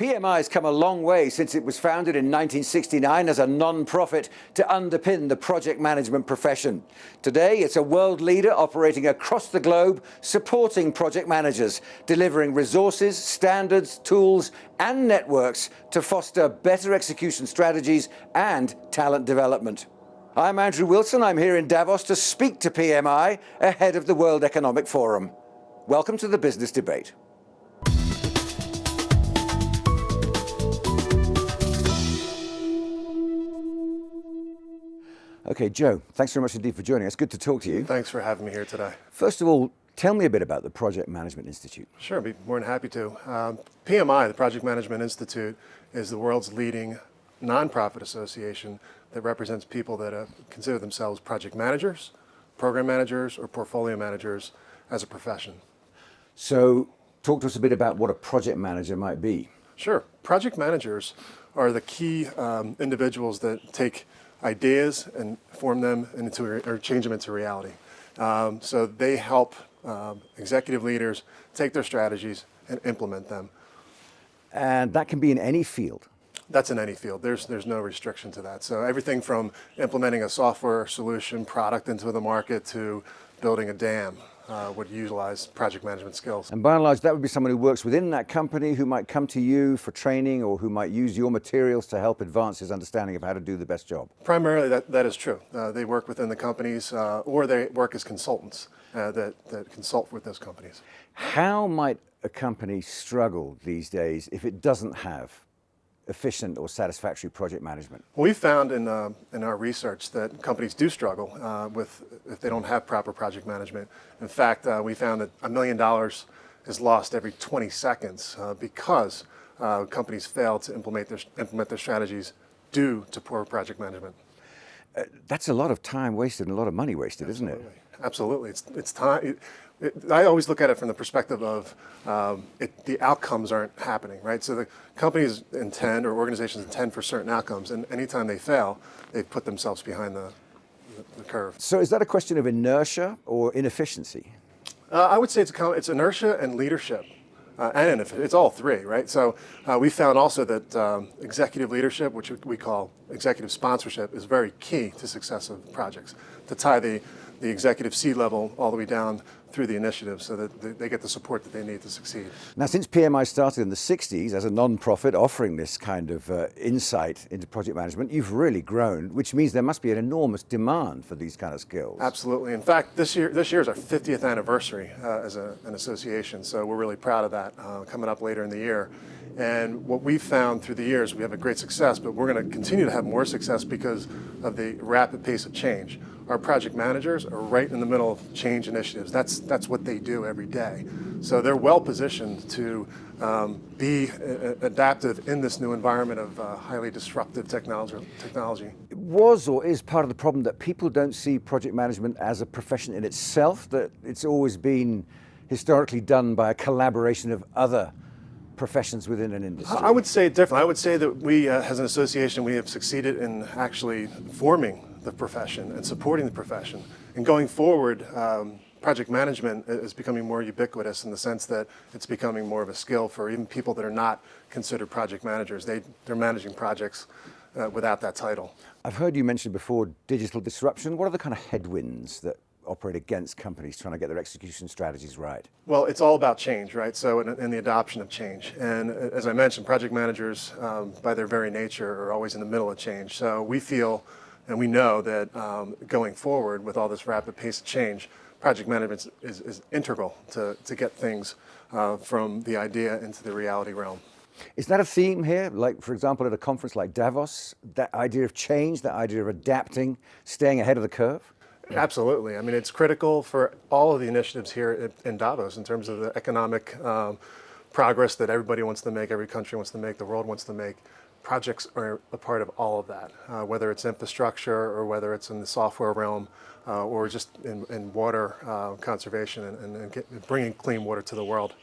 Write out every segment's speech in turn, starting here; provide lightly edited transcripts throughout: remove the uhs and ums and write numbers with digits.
PMI has come a long way since it was founded in 1969 as a non-profit to underpin the project management profession. Today, it's a world leader operating across the globe, supporting project managers, delivering resources, standards, tools, and networks to foster better execution strategies and talent development. I'm Andrew Wilson. I'm here in Davos to speak to PMI ahead of the World Economic Forum. Welcome to the Business Debate. Okay, Joe, thanks very much indeed for joining us. Good to talk to you. Thanks for having me here today. First of all, tell me a bit about the Project Management Institute. Sure, I'd be more than happy to. PMI, the Project Management Institute, is the world's leading nonprofit association that represents people that consider themselves project managers, program managers, or portfolio managers as a profession. So, talk to us a bit about what a project manager might be. Sure. Project managers are the key individuals that take ideas and form them into, or change them into reality. So they help executive leaders take their strategies and implement them. And that can be in any field. That's in any field. There's no restriction to that. So everything from implementing a software solution product into the market to building a dam would utilize project management skills. And by and large, that would be someone who works within that company who might come to you for training or who might use your materials to help advance his understanding of how to do the best job. Primarily, that is true. They work within the companies or they work as consultants that consult with those companies. How might a company struggle these days if it doesn't have efficient or satisfactory project management? We found in our research that companies do struggle if they don't have proper project management. In fact, we found that $1 million is lost every 20 seconds because companies fail to implement their strategies due to poor project management. That's a lot of time wasted and a lot of money wasted, isn't it? Absolutely. It's time. I always look at it from the perspective of the outcomes aren't happening, right? So the companies intend, or organizations intend for certain outcomes, and anytime they fail, they put themselves behind the curve. So is that a question of inertia or inefficiency? I would say it's inertia and leadership, and it's all three, right? So we found also that executive leadership, which we call executive sponsorship, is very key to success of projects, to tie the executive C-level all the way down through the initiative so that they get the support that they need to succeed. Now, since PMI started in the 60s as a non-profit offering this kind of insight into project management, you've really grown, which means there must be an enormous demand for these kind of skills. Absolutely. In fact, this year is our 50th anniversary as an association, so we're really proud of that coming up later in the year. And what we've found through the years, we have a great success, but we're going to continue to have more success because of the rapid pace of change. Our project managers are right in the middle of change initiatives. That's what they do every day. So they're well positioned to be adaptive in this new environment of highly disruptive technology. It was or is part of the problem that people don't see project management as a profession in itself, that it's always been historically done by a collaboration of other professions within an industry? I would say it differently. I would say that we, as an association, we have succeeded in actually forming the profession and supporting the profession. And going forward, project management is becoming more ubiquitous in the sense that it's becoming more of a skill for even people that are not considered project managers. They're managing projects without that title. I've heard you mention before digital disruption. What are the kind of headwinds that operate against companies trying to get their execution strategies right? Well, it's all about change, right? So, in the adoption of change. And as I mentioned, project managers, by their very nature, are always in the middle of change. So we feel and we know that going forward with all this rapid pace of change, project management is integral to get things from the idea into the reality realm. Is that a theme here? Like, for example, at a conference like Davos, that idea of change, that idea of adapting, staying ahead of the curve? Absolutely. I mean, it's critical for all of the initiatives here in Davos in terms of the economic progress that everybody wants to make, every country wants to make, the world wants to make. Projects are a part of all of that, whether it's infrastructure or whether it's in the software realm or just in water conservation and bringing clean water to the world.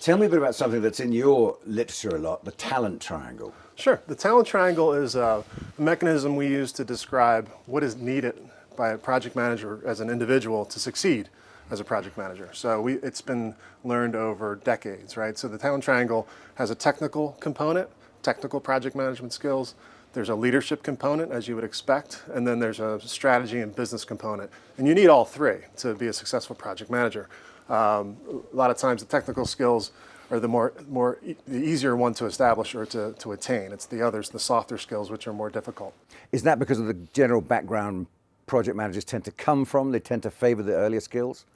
Tell me a bit about something that's in your literature a lot, the talent triangle. Sure. The talent triangle is a mechanism we use to describe what is needed by a project manager as an individual to succeed as a project manager. So it's been learned over decades, right? So the Talent Triangle has a technical component, technical project management skills. There's a leadership component, as you would expect, and then there's a strategy and business component. And you need all three to be a successful project manager. A lot of times the technical skills are the easier one to establish or to attain. It's the others, the softer skills, which are more difficult. Is that because of the general background project managers tend to come from? They tend to favor the earlier skills?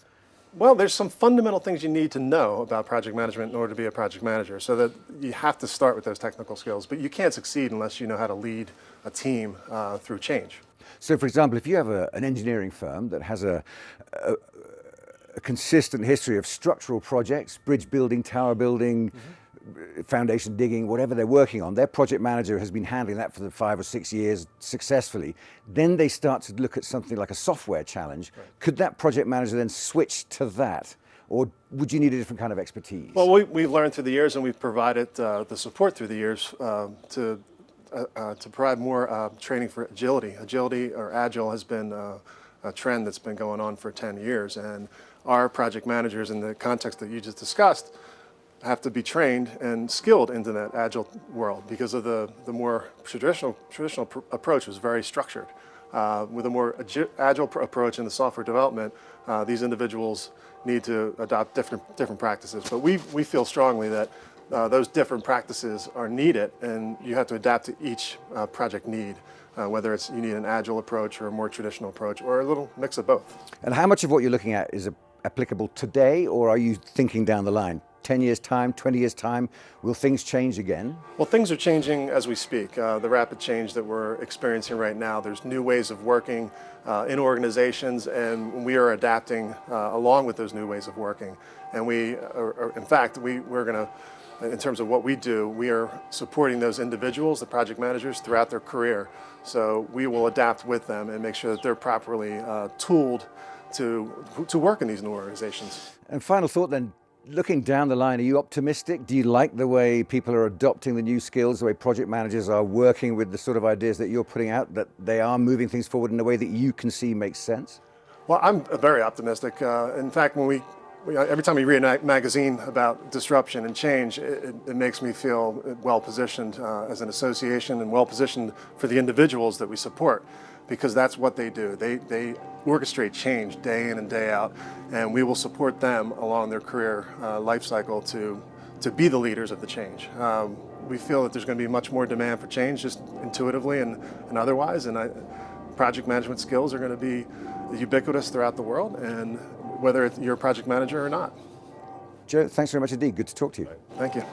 Well, there's some fundamental things you need to know about project management in order to be a project manager, so that you have to start with those technical skills, but you can't succeed unless you know how to lead a team through change. So, for example, if you have an engineering firm that has a consistent history of structural projects, bridge building, tower building, foundation digging, whatever they're working on, their project manager has been handling that for the 5 or 6 years successfully. Then they start to look at something like a software challenge. Right. Could that project manager then switch to that? Or would you need a different kind of expertise? Well, we've learned through the years, and we've provided the support through the years to provide more training for agility. Agility, or Agile, has been a trend that's been going on for 10 years. And our project managers, in the context that you just discussed, have to be trained and skilled into that Agile world, because of the more traditional approach was very structured. With a more Agile approach in the software development, these individuals need to adopt different practices. But we feel strongly that those different practices are needed, and you have to adapt to each project need, whether it's you need an Agile approach or a more traditional approach, or a little mix of both. And how much of what you're looking at is applicable today, or are you thinking down the line? 10 years' time, 20 years' time, will things change again? Well, things are changing as we speak. The rapid change that we're experiencing right now, there's new ways of working in organizations, and we are adapting along with those new ways of working. And in fact, we're going to, in terms of what we do, we are supporting those individuals, the project managers, throughout their career. So we will adapt with them and make sure that they're properly tooled to work in these new organizations. And final thought then, looking down the line, are you optimistic? Do you like the way people are adopting the new skills, the way project managers are working with the sort of ideas that you're putting out, that they are moving things forward in a way that you can see makes sense? Well, I'm very optimistic. In fact, every time we read a magazine about disruption and change, it makes me feel well positioned as an association, and well positioned for the individuals that we support, because that's what they do. They orchestrate change day in and day out, and we will support them along their career life cycle to be the leaders of the change. We feel that there's going to be much more demand for change, just intuitively and otherwise, and project management skills are going to be ubiquitous throughout the world, and whether you're a project manager or not. Joe, thanks very much indeed. Good to talk to you. Thank you.